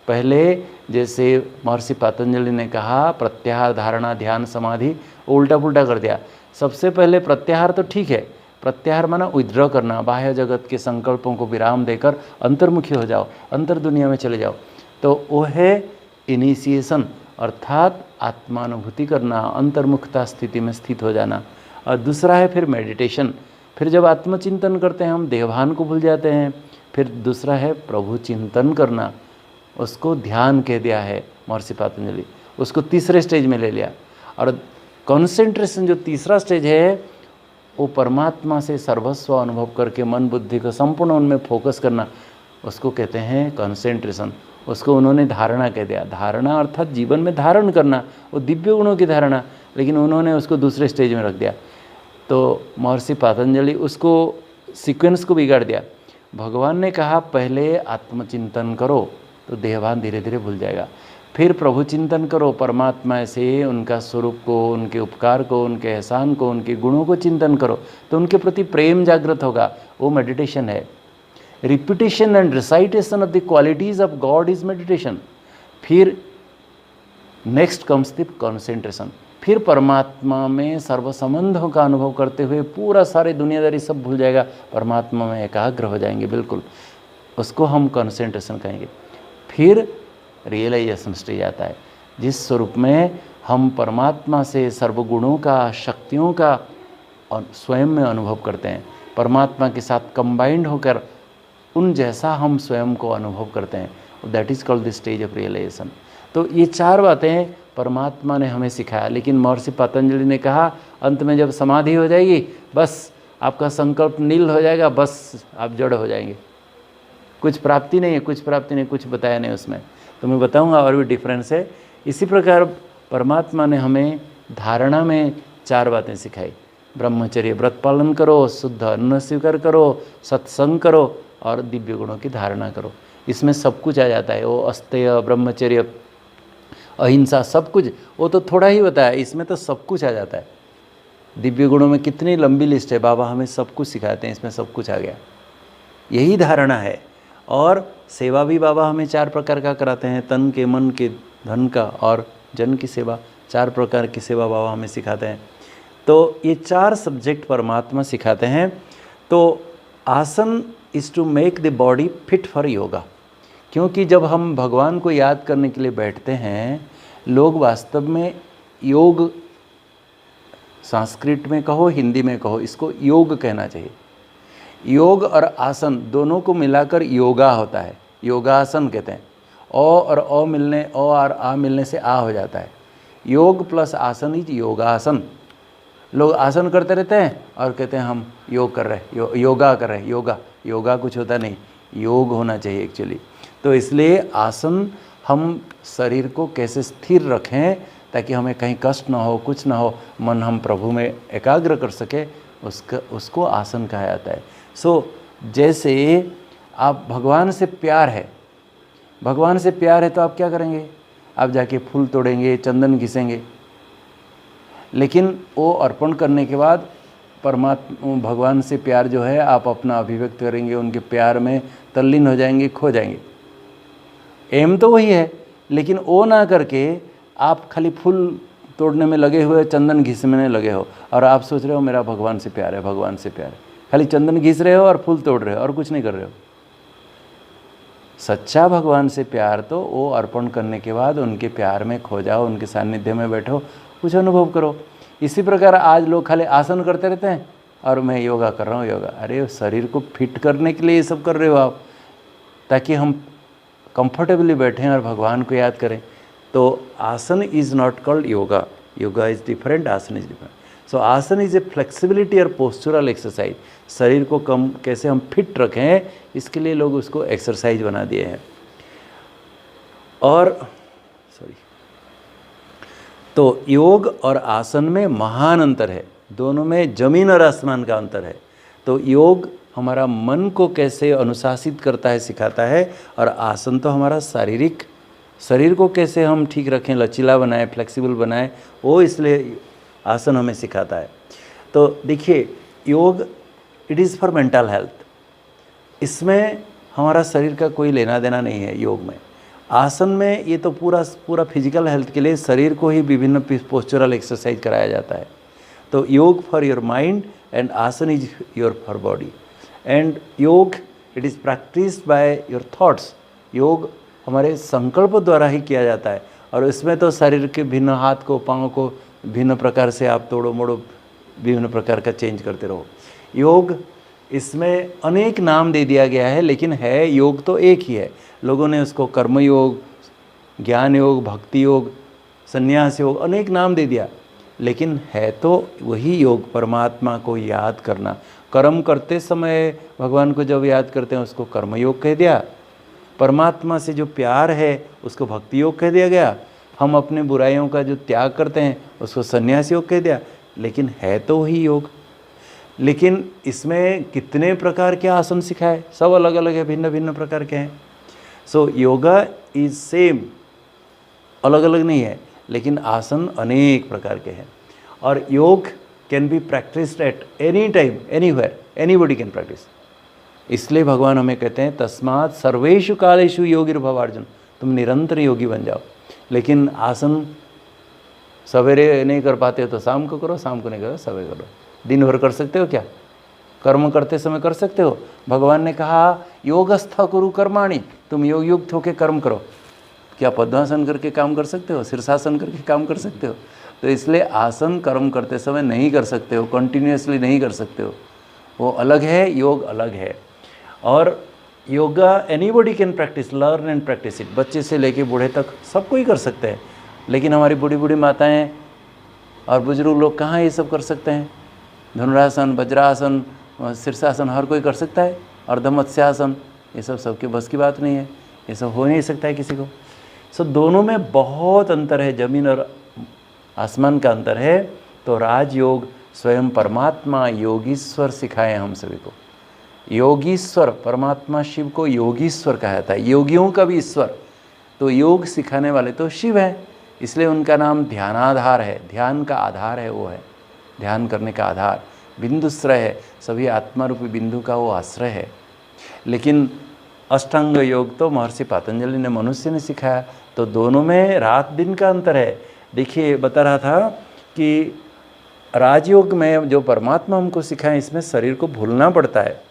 पहले जैसे महर्षि पतंजलि ने कहा प्रत्याहार, धारणा, ध्यान, समाधि, उल्टा पुल्टा कर दिया। सबसे पहले प्रत्याहार तो ठीक है, प्रत्याहार माना विद्रह करना, बाह्य जगत के संकल्पों को विराम देकर अंतर्मुखी हो जाओ, अंतर दुनिया में चले जाओ। तो वो है इनिशिएशन, अर्थात आत्मानुभूति करना, अंतर्मुखता स्थिति में स्थित हो जाना। और दूसरा है फिर मेडिटेशन, फिर जब आत्मचिंतन करते हैं हम देहभान को भूल जाते हैं। फिर दूसरा है प्रभु चिंतन करना, उसको ध्यान कह दिया है महर्षि पतंजलि, उसको तीसरे स्टेज में ले लिया। और कॉन्सेंट्रेशन जो तीसरा स्टेज है वो परमात्मा से सर्वस्व अनुभव करके मन बुद्धि को संपूर्ण उनमें फोकस करना, उसको कहते हैं कॉन्सेंट्रेशन। उसको उन्होंने धारणा कह दिया। धारणा अर्थात जीवन में धारण करना, वो दिव्य गुणों की धारणा, लेकिन उन्होंने उसको दूसरे स्टेज में रख दिया। तो महर्षि पतंजलि उसको सीक्वेंस को बिगाड़ दिया। भगवान ने कहा पहले आत्मचिंतन करो तो देहभान धीरे धीरे भूल जाएगा, फिर प्रभु चिंतन करो, परमात्मा से उनका स्वरूप को, उनके उपकार को, उनके एहसान को, उनके गुणों को चिंतन करो तो उनके प्रति प्रेम जागृत होगा। वो मेडिटेशन है। Repetition and recitation of the qualities of God is meditation. फिर नेक्स्ट कम्स द कॉन्सेंट्रेशन। फिर परमात्मा में सर्व संबंधों का अनुभव करते हुए पूरा सारी दुनियादारी सब भूल जाएगा, परमात्मा में एकाग्र हो जाएंगे बिल्कुल। उसको हम कॉन्सेंट्रेशन कहेंगे। फिर रियलाइजेशन स्टेज आता है, जिस स्वरूप में हम परमात्मा से सर्वगुणों का, शक्तियों का स्वयं में अनुभव करते हैं। परमात्मा के साथ कंबाइंड होकर उन जैसा हम स्वयं को अनुभव करते हैं, that is called the stage of realization. तो ये 4 बातें परमात्मा ने हमें सिखाया। लेकिन महर्षि पतंजलि ने कहा अंत में जब समाधि हो जाएगी, बस आपका संकल्प नील हो जाएगा, बस आप जड़ हो जाएंगे, कुछ प्राप्ति नहीं है, कुछ प्राप्ति नहीं, कुछ बताया नहीं उसमें। तो मैं बताऊंगा और भी डिफरेंस है। इसी प्रकार परमात्मा ने हमें धारणा में 4 बातें सिखाई। ब्रह्मचर्य व्रत पालन करो, शुद्ध अन्न स्वीकार करो, सत्संग करो और दिव्य गुणों की धारणा करो। इसमें सब कुछ आ जाता है। वो अस्तेय, ब्रह्मचर्य, अहिंसा, सब कुछ, वो तो थोड़ा ही बताया, इसमें तो सब कुछ आ जाता है। दिव्य गुणों में कितनी लंबी लिस्ट है, बाबा हमें सब कुछ सिखाते हैं, इसमें सब कुछ आ गया। यही धारणा है। और सेवा भी बाबा हमें 4 प्रकार का कराते हैं, तन के, मन के, धन का और जन की सेवा। 4 प्रकार की सेवा बाबा हमें सिखाते हैं। तो ये 4 सब्जेक्ट परमात्मा सिखाते हैं। तो asana is to make the body fit for yoga. क्योंकि जब हम भगवान को याद करने के लिए बैठते हैं, लोग वास्तव में योग, संस्कृत में कहो, हिंदी में कहो, इसको योग कहना चाहिए। योग और आसन दोनों को मिलाकर योगा होता है, योगासन कहते हैं। ओ और ओ मिलने, ओ और आ मिलने से आ हो जाता है। योग प्लस आसन इज योगासन। लोग आसन करते रहते हैं और कहते हैं हम योग कर रहे हैं, योगा कर रहे हैं। योगा कुछ होता नहीं, योग होना चाहिए एक्चुअली। तो इसलिए आसन हम शरीर को कैसे स्थिर रखें ताकि हमें कहीं कष्ट ना हो, कुछ ना हो, मन हम प्रभु में एकाग्र कर सके, उसको आसन कहा जाता है। जैसे आप भगवान से प्यार है, भगवान से प्यार है तो आप क्या करेंगे? आप जाके फूल तोड़ेंगे, चंदन घिसेंगे। लेकिन वो अर्पण करने के बाद परमात्मा, भगवान से प्यार जो है आप अपना अभिव्यक्त करेंगे, उनके प्यार में तल्लीन हो जाएंगे, खो जाएंगे। एम तो वही है, लेकिन वो ना करके आप खाली फूल तोड़ने में लगे हुए, चंदन घिसने में लगे हो और आप सोच रहे हो मेरा भगवान से प्यार है, भगवान से प्यार है। खाली चंदन घिस रहे हो और फूल तोड़ रहे हो और कुछ नहीं कर रहे हो। सच्चा भगवान से प्यार तो वो अर्पण करने के बाद उनके प्यार में खो जाओ, उनके सानिध्य में बैठो, कुछ अनुभव करो। इसी प्रकार आज लोग खाली आसन करते रहते हैं और मैं योगा कर रहा हूँ, योगा। अरे शरीर को फिट करने के लिए ये सब कर रहे हो आप, ताकि हम कंफर्टेबली बैठें और भगवान को याद करें। तो asana is not called yoga, yoga is different, आसन इज़ डिफरेंट। सो आसन इज़ ए फ्लेक्सिबिलिटी और पोस्चुरल एक्सरसाइज। शरीर को कैसे हम फिट रखें, इसके लिए लोग उसको एक्सरसाइज बना दिए हैं। और तो योग और आसन में महान अंतर है, दोनों में ज़मीन और आसमान का अंतर है। तो योग हमारा मन को कैसे अनुशासित करता है, सिखाता है, और आसन तो हमारा शारीरिक, शरीर को कैसे हम ठीक रखें, लचीला बनाएं, फ्लेक्सिबल बनाएं, वो इसलिए आसन हमें सिखाता है। तो देखिए, योग it is for mental health. इसमें हमारा शरीर का कोई लेना देना नहीं है योग में। आसन में ये तो पूरा फिजिकल हेल्थ के लिए शरीर को ही विभिन्न पोस्चरल एक्सरसाइज कराया जाता है। तो yog for your mind and asan is your for body. And yog it is practised by your thoughts. योग हमारे संकल्प द्वारा ही किया जाता है, और इसमें तो शरीर के भिन्न हाथ को, पाँव को भिन्न प्रकार से आप तोड़ो मोड़ो, विभिन्न प्रकार का चेंज करते रहो। योग, इसमें अनेक नाम दे दिया गया है, लेकिन है योग तो एक ही है। लोगों ने उसको कर्म योग, ज्ञान योग, भक्ति योग, संन्यास योग, अनेक नाम दे दिया, लेकिन है तो वही योग, परमात्मा को याद करना। कर्म करते समय भगवान को जब याद करते हैं उसको कर्म योग कह दिया, परमात्मा से जो प्यार है उसको भक्ति योग कह दिया गया, हम अपने बुराइयों का जो त्याग करते हैं उसको संन्यास योग कह दिया, लेकिन है तो वही योग। लेकिन इसमें कितने प्रकार के आसन सिखाए, सब अलग अलग है, भिन्न भिन्न प्रकार के हैं। सो योगा इज सेम, अलग अलग नहीं है, लेकिन आसन अनेक प्रकार के हैं। और योग can be practised at any time, anywhere, anybody can practice. इसलिए भगवान हमें कहते हैं तस्मात् सर्वेषु कालेषु योगिर्भव अर्जुन, तुम निरंतर योगी बन जाओ। लेकिन आसन सवेरे नहीं कर पाते हो तो शाम को करो, शाम को नहीं करो सवेरे करो। दिन भर कर सकते हो क्या? कर्म करते समय कर सकते हो। भगवान ने कहा योगस्थ कुरु कर्माणि, तुम योग युक्त होकर कर्म करो। क्या पद्मासन करके काम कर सकते हो? शीर्षासन करके काम कर सकते हो? तो इसलिए आसन कर्म करते समय नहीं कर सकते हो, कंटिन्यूसली नहीं कर सकते हो, वो अलग है, योग अलग है। और yoga anybody can practice, learn and practice it. बच्चे से लेके बूढ़े तक सबको ही कर सकते हैं। लेकिन हमारी बूढ़ी बूढ़ी माताएं और बुजुर्ग लोग कहाँ ये सब कर सकते हैं? धनुरासन, वज्रासन, शीर्षासन हर कोई कर सकता है, अर्धमत्स्यासन, ये सब सबके बस की बात नहीं है, ये सब हो नहीं सकता है किसी को। सो दोनों में बहुत अंतर है, ज़मीन और आसमान का अंतर है। तो राजयोग स्वयं परमात्मा योगीश्वर सिखाए हम सभी को। योगीश्वर, परमात्मा शिव को योगीश्वर कहा जाता है, योगियों का भी ईश्वर। तो योग सिखाने वाले तो शिव है, इसलिए उनका नाम ध्यानाधार है, ध्यान का आधार है, वो है ध्यान करने का आधार। बिंदुश्रय है, सभी आत्मा रूपी बिंदु का वो आश्रय है। लेकिन अष्टांग योग तो महर्षि पतंजलि ने, मनुष्य ने सिखाया। तो दोनों में रात दिन का अंतर है। देखिए बता रहा था कि राजयोग में जो परमात्मा हमको सिखाए, इसमें शरीर को भूलना पड़ता है,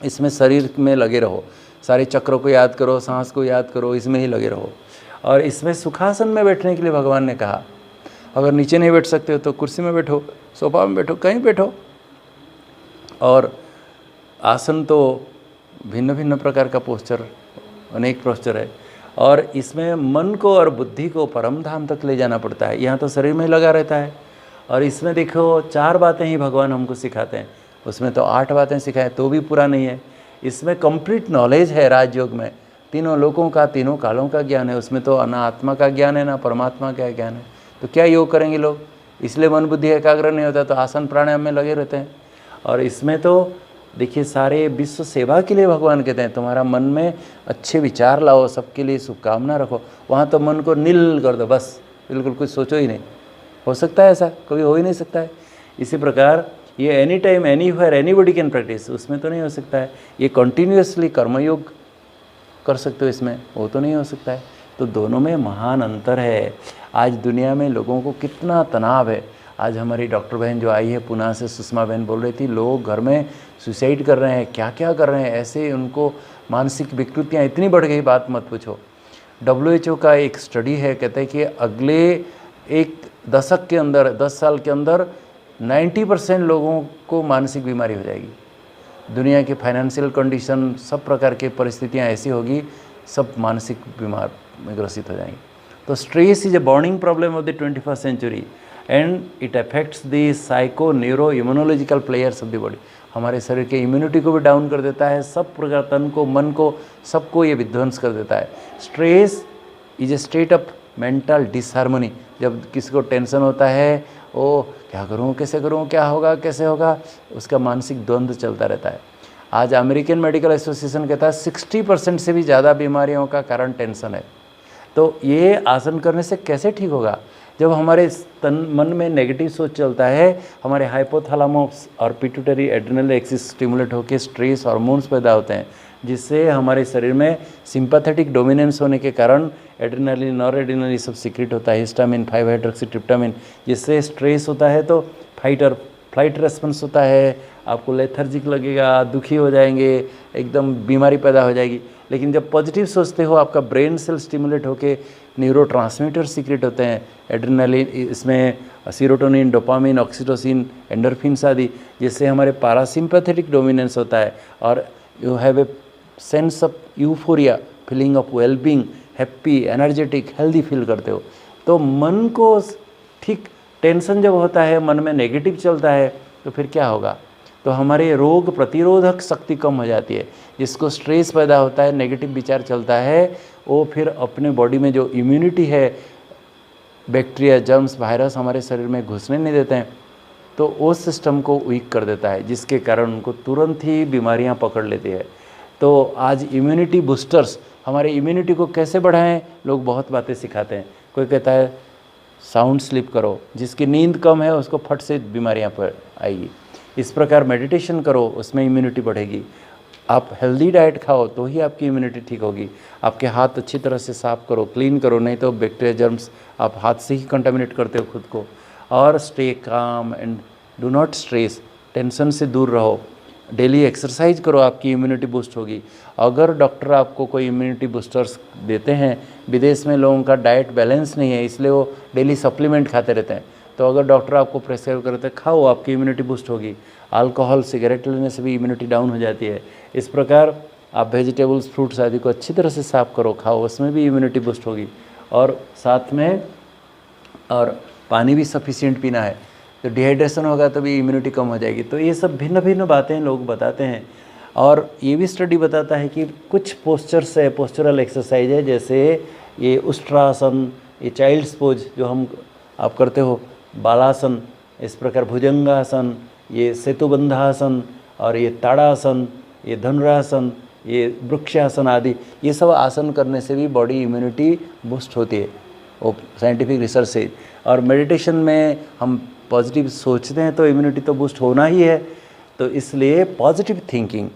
इसमें शरीर में लगे रहो, सारे चक्रों को याद करो, सांस को याद करो, इसमें ही लगे रहो। और इसमें सुखासन में बैठने के लिए भगवान ने कहा, अगर नीचे नहीं बैठ सकते हो तो कुर्सी में बैठो, सोफा में बैठो, कहीं बैठो। और आसन तो भिन्न भिन्न प्रकार का पोस्चर, अनेक पोस्चर है। और इसमें मन को और बुद्धि को परम धाम तक ले जाना पड़ता है, यहाँ तो शरीर में ही लगा रहता है। और इसमें देखो 4 बातें ही भगवान हमको सिखाते हैं, उसमें तो 8 बातें सिखाए तो भी पूरा नहीं है। इसमें कंप्लीट नॉलेज है राजयोग में, तीनों लोकों का, तीनों कालों का ज्ञान है। उसमें तो ना आत्मा का ज्ञान है ना परमात्मा का ज्ञान है। तो क्या योग करेंगे लोग? इसलिए मन बुद्धि एकाग्र नहीं होता, तो आसन प्राणायाम में लगे रहते हैं। और इसमें तो देखिए सारे विश्व सेवा के लिए भगवान कहते हैं तुम्हारा मन में अच्छे विचार लाओ, सबके लिए शुभकामना रखो। वहाँ तो मन को नील कर दो, बस बिल्कुल कुछ सोचो ही नहीं। हो सकता है ऐसा? कभी हो ही नहीं सकता है। इसी प्रकार ये any time, anywhere, anybody can practice, उसमें तो नहीं हो सकता है। ये कंटिन्यूसली कर्मयोग कर सकते हो, इसमें वो तो नहीं हो सकता है। तो दोनों में महान अंतर है। आज दुनिया में लोगों को कितना तनाव है। आज हमारी डॉक्टर बहन जो आई है पुणे से, सुषमा बहन बोल रही थी, लोग घर में सुसाइड कर रहे हैं, क्या क्या कर रहे हैं, ऐसे उनको मानसिक विकृतियाँ इतनी बढ़ गई, बात मत पूछो। WHO का एक स्टडी है, कहते हैं कि अगले एक दशक के अंदर, 10 साल के अंदर 90% लोगों को मानसिक बीमारी हो जाएगी। दुनिया की फाइनेंशियल कंडीशन, सब प्रकार की परिस्थितियाँ ऐसी होगी, सब मानसिक बीमार में ग्रसित हो जाएंगी। तो stress is a burning problem of the 21st century and it affects the psycho neuro immunological players of the body. हमारे शरीर के इम्यूनिटी को भी डाउन कर देता है, सब प्रकार तन को, मन को, सबको ये विध्वंस कर देता है। Stress is A state of mental disharmony. जब किसी को टेंशन होता है, ओ क्या करूँ, कैसे करूँ, क्या होगा, कैसे होगा, उसका मानसिक द्वंद्व चलता रहता है। आज अमेरिकन मेडिकल एसोसिएशन कहता है 60% से भी ज़्यादा बीमारियों का कारण टेंशन है। तो ये आसन करने से कैसे ठीक होगा? जब हमारे तन मन में नेगेटिव सोच चलता है, हमारे हाइपोथैलेमस और पिट्यूटरी एड्रिनल एक्सिस स्टिमुलेट होकर स्ट्रेस हार्मोन्स पैदा होते हैं, जिससे हमारे शरीर में सिंपैथेटिक डोमिनेंस होने के कारण एड्रेनलिन, नॉरएड्रेनलिन ये सब सीक्रेट होता है, हिस्टामिन, 5-हाइड्रोक्सीट्रिप्टामिन, जिससे स्ट्रेस होता है तो फाइट और फ्लाइट रेस्पॉन्स होता है, आपको लेथर्जिक लगेगा, दुखी हो जाएंगे, एकदम बीमारी पैदा हो जाएगी। लेकिन जब पॉजिटिव सोचते हो, आपका ब्रेन सेल स्टिमुलेट होकर न्यूरोट्रांसमीटर सीक्रेट होते हैं, एड्रेनलिन, इसमें सीरोटोनिन, डोपामिन, ऑक्सीटोसिन, एंडोर्फिन्स आदि, जिससे हमारे पैरासिम्पैथेटिक डोमिनेंस होता है और you have a sense of euphoria, feeling of wellbeing, happy, energetic, healthy feel करते हो। तो मन को ठीक, टेंशन जब होता है, मन में नेगेटिव चलता है, तो फिर क्या होगा? तो हमारे रोग प्रतिरोधक शक्ति कम हो जाती है। जिसको स्ट्रेस पैदा होता है, नेगेटिव विचार चलता है, वो फिर अपने बॉडी में जो इम्यूनिटी है, बैक्टीरिया, जर्म्स, वायरस हमारे शरीर में घुसने नहीं देते हैं, तो वो सिस्टम को वीक कर देता है, जिसके कारण उनको तुरंत ही बीमारियां पकड़ लेती है। तो आज इम्यूनिटी बूस्टर्स, हमारे इम्यूनिटी को कैसे बढ़ाएं, लोग बहुत बातें सिखाते हैं। कोई कहता है साउंड स्लीप करो, जिसकी नींद कम है उसको फट से बीमारियां पर आएगी। इस प्रकार मेडिटेशन करो, उसमें इम्यूनिटी बढ़ेगी। आप हेल्दी डाइट खाओ तो ही आपकी इम्यूनिटी ठीक होगी। आपके हाथ अच्छी तरह से साफ़ करो, क्लीन करो, नहीं तो बैक्टीरिया, जर्म्स आप हाथ से ही कंटामिनेट करते हो खुद को। और stay calm and do not stress, tension से दूर रहो। डेली एक्सरसाइज करो, आपकी इम्यूनिटी बूस्ट होगी। अगर डॉक्टर आपको कोई इम्यूनिटी बूस्टर्स देते हैं, विदेश में लोगों का डाइट बैलेंस नहीं है, इसलिए वो डेली सप्लीमेंट खाते रहते हैं, तो अगर डॉक्टर आपको प्रेस्क्राइब करते हैं खाओ, आपकी इम्यूनिटी बूस्ट होगी। अल्कोहल, सिगरेट लेने से भी इम्यूनिटी डाउन हो जाती है। इस प्रकार आप वेजिटेबल्स, फ्रूट्स आदि को अच्छी तरह से साफ़ करो, खाओ, उसमें भी इम्यूनिटी बूस्ट होगी। और साथ में और पानी भी सफिशिएंट पीना है। तो डिहाइड्रेशन होगा तो भी इम्यूनिटी कम हो जाएगी। तो ये सब भिन्न भिन्न बातें लोग बताते हैं। और ये भी स्टडी बताता है कि कुछ पोस्चर्स है, पोस्चरल एक्सरसाइज है, जैसे ये उष्ट्रासन, ये चाइल्ड्स पोज जो हम आप करते हो, बालासन, इस प्रकार भुजंगासन, ये सेतुबंधासन, और ये ताड़ासन, ये धनुरासन, ये वृक्षासन आदि, ये सब आसन करने से भी बॉडी इम्यूनिटी बूस्ट होती है, वो साइंटिफिक रिसर्च से। और मेडिटेशन में हम पॉजिटिव सोचते हैं तो इम्यूनिटी तो बूस्ट होना ही है। तो इसलिए पॉजिटिव थिंकिंग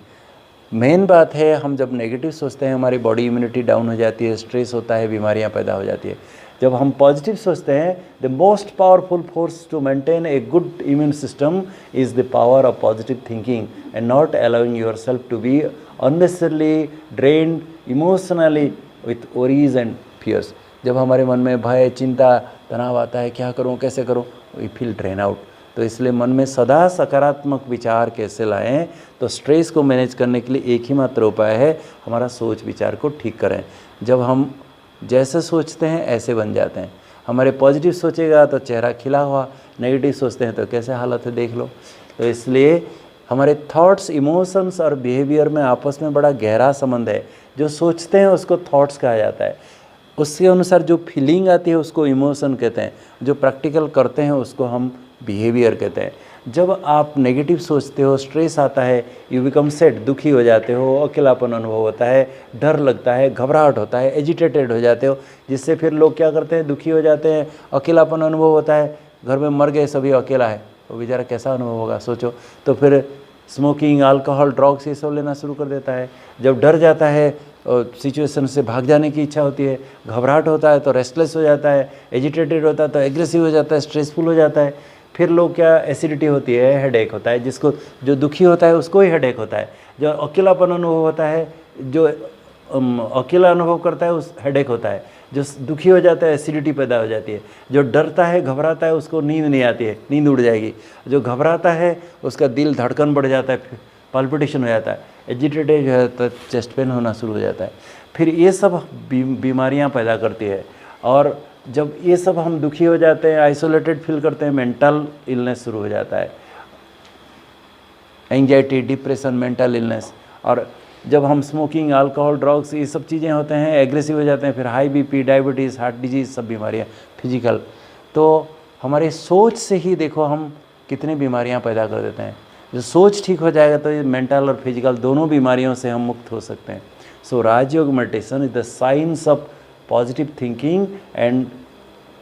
मेन बात है। हम जब नेगेटिव सोचते हैं हमारी बॉडी इम्यूनिटी डाउन हो जाती है, स्ट्रेस होता है, बीमारियां पैदा हो जाती है। जब हम पॉजिटिव सोचते हैं, the most powerful force to maintain a good immune system is the power of positive thinking and not allowing your self to be unnecessarily drained emotionally with worries and fears. जब हमारे मन में भय, चिंता, तनाव आता है, क्या करूं, कैसे करूं, वी फील ड्रेन आउट। तो इसलिए मन में सदा सकारात्मक विचार कैसे लाएं, तो स्ट्रेस को मैनेज करने के लिए एक ही मात्र उपाय है, हमारा सोच विचार को ठीक करें। जब हम जैसे सोचते हैं ऐसे बन जाते हैं। हमारे पॉजिटिव सोचेगा तो चेहरा खिला हुआ, नेगेटिव सोचते हैं तो कैसे हालत है देख लो। तो इसलिए हमारे थॉट्स, इमोशंस और बिहेवियर में आपस में बड़ा गहरा संबंध है। जो सोचते हैं उसको थॉट्स कहा जाता है, उसके अनुसार जो फीलिंग आती है उसको इमोशन कहते हैं, जो प्रैक्टिकल करते हैं उसको हम बिहेवियर कहते हैं। जब आप नेगेटिव सोचते हो, स्ट्रेस आता है, यू बिकम सैड, दुखी हो जाते हो, अकेलापन अनुभव होता है, डर लगता है, घबराहट होता है, एजिटेटेड हो जाते हो, जिससे फिर लोग क्या करते हैं, दुखी हो जाते हैं, अकेलापन अनुभव होता है, घर में मर गए सभी, अकेला है, तो बेचारा कैसा अनुभव होगा सोचो। तो फिर स्मोकिंग, अल्कोहल, ड्रग्स ये सब लेना शुरू कर देता है। जब डर जाता है, सिचुएशन से भाग जाने की इच्छा होती है, घबराहट होता है तो रेस्टलेस हो जाता है, एजिटेटेड होता है तो एग्रेसिव हो जाता है, स्ट्रेसफुल हो जाता है। फिर लोग क्या, एसिडिटी होती है, हेडेक होता है, जिसको जो दुखी होता है उसको ही हेडेक होता है। जो अकेलापन अनुभव होता है, जो अकेला अनुभव करता है उस हेडेक होता है। जो दुखी हो जाता है एसिडिटी पैदा हो जाती है। जो डरता है, घबराता है, उसको नींद नहीं आती है, नींद उड़ जाएगी। जो घबराता है उसका दिल धड़कन बढ़ जाता है, पाल्पिटेशन हो जाता है, एजिटेटेड हो जाता है, चेस्ट पेन होना शुरू हो जाता है। फिर ये सब बीमारियां पैदा करती है। और जब ये सब हम दुखी हो जाते हैं, आइसोलेटेड फील करते हैं, मेंटल इलनेस शुरू हो जाता है, एंजाइटी, डिप्रेशन, मेंटल इलनेस। और जब हम स्मोकिंग, अल्कोहल, ड्रग्स ये सब चीज़ें होते हैं, एग्रेसिव हो जाते हैं, फिर high BP, diabetes, heart disease, सब बीमारियाँ फिजिकल। तो हमारे सोच से ही देखो हम कितनी बीमारियाँ पैदा कर देते हैं। जो सोच ठीक हो जाएगा तो ये मेंटल और फिजिकल दोनों बीमारियों से हम मुक्त हो सकते हैं। So Rajyoga meditation is the science of positive thinking and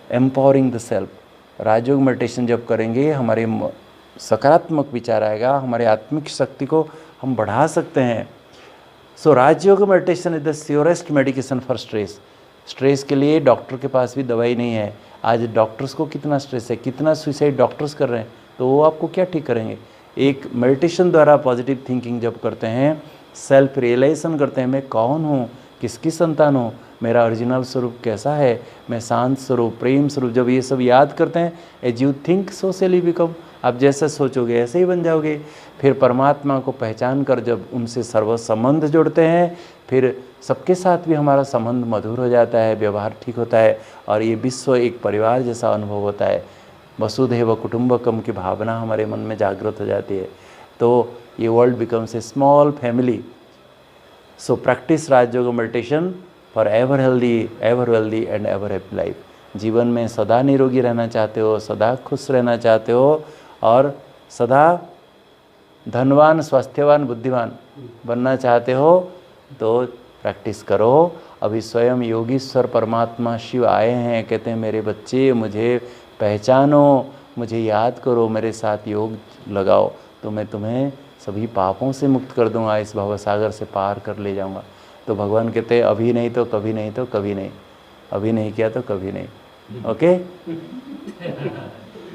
empowering the self. Rajyoga meditation जब करेंगे हमारे सकारात्मक विचार आएगा, हमारे आत्मिक शक्ति को हम बढ़ा सकते हैं। So Rajyoga meditation is the surest medication for stress. Stress के लिए डॉक्टर के पास भी दवाई नहीं है। आज डॉक्टर्स को कितना स्ट्रेस है, कितना सुसाइड डॉक्टर्स कर रहे हैं, तो वो आपको क्या ठीक करेंगे। एक मेडिटेशन द्वारा पॉजिटिव थिंकिंग जब करते हैं, सेल्फ रियलाइजेशन करते हैं, मैं कौन हूँ, किसकी संतान हूँ, मेरा ओरिजिनल स्वरूप कैसा है, मैं शांत स्वरूप, प्रेम स्वरूप, जब ये सब याद करते हैं, as you think so shall you become, आप जैसा सोचोगे ऐसे ही बन जाओगे। फिर परमात्मा को पहचान कर जब उनसे सर्व संबंध जोड़ते हैं, फिर सबके साथ भी हमारा संबंध मधुर हो जाता है, व्यवहार ठीक होता है, और ये विश्व एक परिवार जैसा अनुभव होता है। वसुधैव कुटुंबकम की भावना हमारे मन में जागृत हो जाती है। तो ये world becomes a small family. So practice Rajyoga meditation for ever healthy and ever happy life. जीवन में सदा निरोगी रहना चाहते हो, सदा खुश रहना चाहते हो और सदा धनवान, स्वास्थ्यवान, बुद्धिमान बनना चाहते हो तो प्रैक्टिस करो. अभी स्वयं योगीश्वर परमात्मा शिव आए हैं, कहते हैं मेरे बच्चे मुझे पहचानो, मुझे याद करो, मेरे साथ योग लगाओ तो मैं तुम्हें सभी पापों से मुक्त कर दूंगा, इस भवसागर से पार कर ले जाऊंगा. तो भगवान कहते हैं अभी नहीं तो कभी नहीं तो कभी नहीं, अभी नहीं किया तो कभी नहीं. Okay,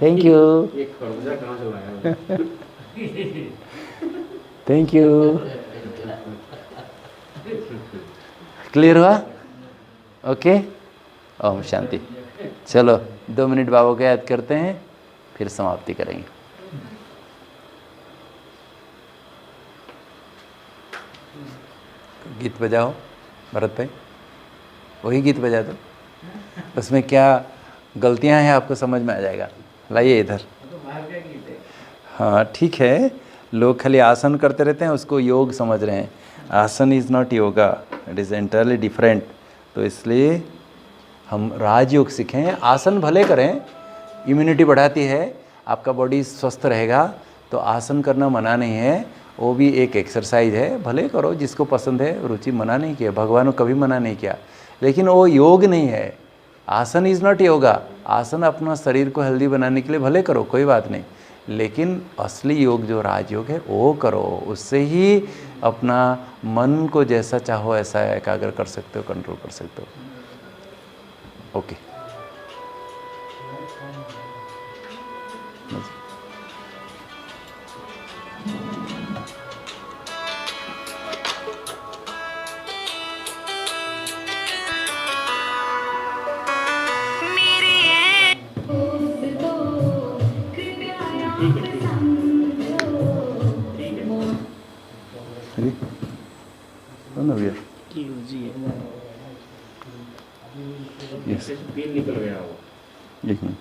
thank you. Thank you. Clear हुआ? ओके, ओम शांति. चलो 2 मिनट बाबा को याद करते हैं, फिर समाप्ति करेंगे. गीत बजाओ भरत भाई, वही गीत बजा दो. उसमें क्या गलतियां हैं आपको समझ में आ जाएगा. लाइए इधर. हाँ ठीक है, लोग खाली आसन करते रहते हैं, उसको योग समझ रहे हैं. आसन is not yoga, it is entirely different. तो इसलिए हम राजयोग सीखें. आसन भले करें, इम्यूनिटी बढ़ाती है, आपका बॉडी स्वस्थ रहेगा, तो आसन करना मना नहीं है, वो भी एक एक्सरसाइज है, भले करो, जिसको पसंद है. रुचि मना नहीं किया, भगवान को कभी मना नहीं किया, लेकिन वो योग नहीं है. आसन इज़ नॉट योगा. आसन अपना शरीर को हेल्दी बनाने के लिए भले करो, कोई बात नहीं, लेकिन असली योग जो राजयोग है वो करो. उससे ही अपना मन को जैसा चाहो ऐसा एकाग्र कर सकते हो, कंट्रोल कर सकते हो. ओके. Yes. निकल गया वो. एक मिनट.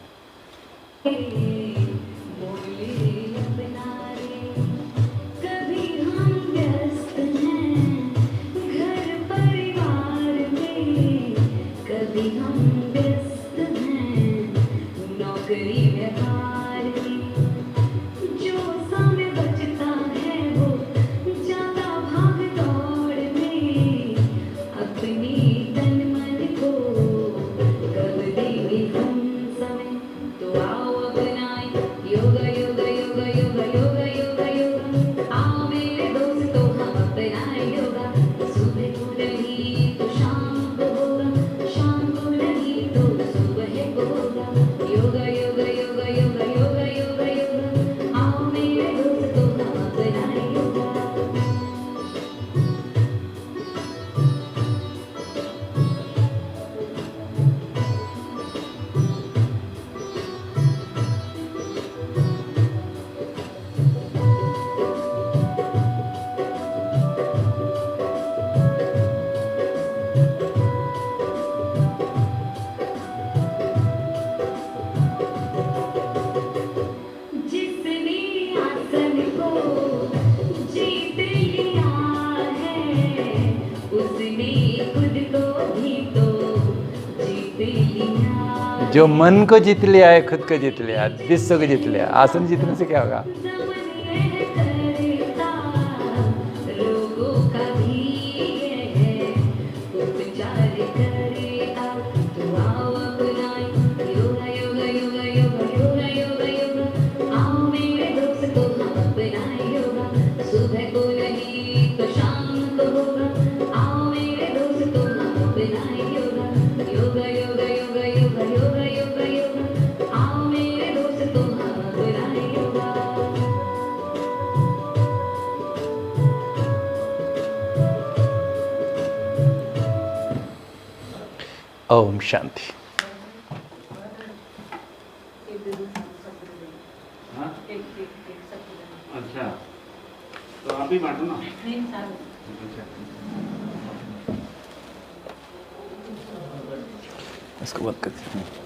जो मन को जीत लिया है, खुद को जीत लिया, विश्व को जीत लिया. आसन जीतने से क्या होगा? ओम शांति. अच्छा, तो आप ही बांटो ना. इसको बंद कर दीजिए.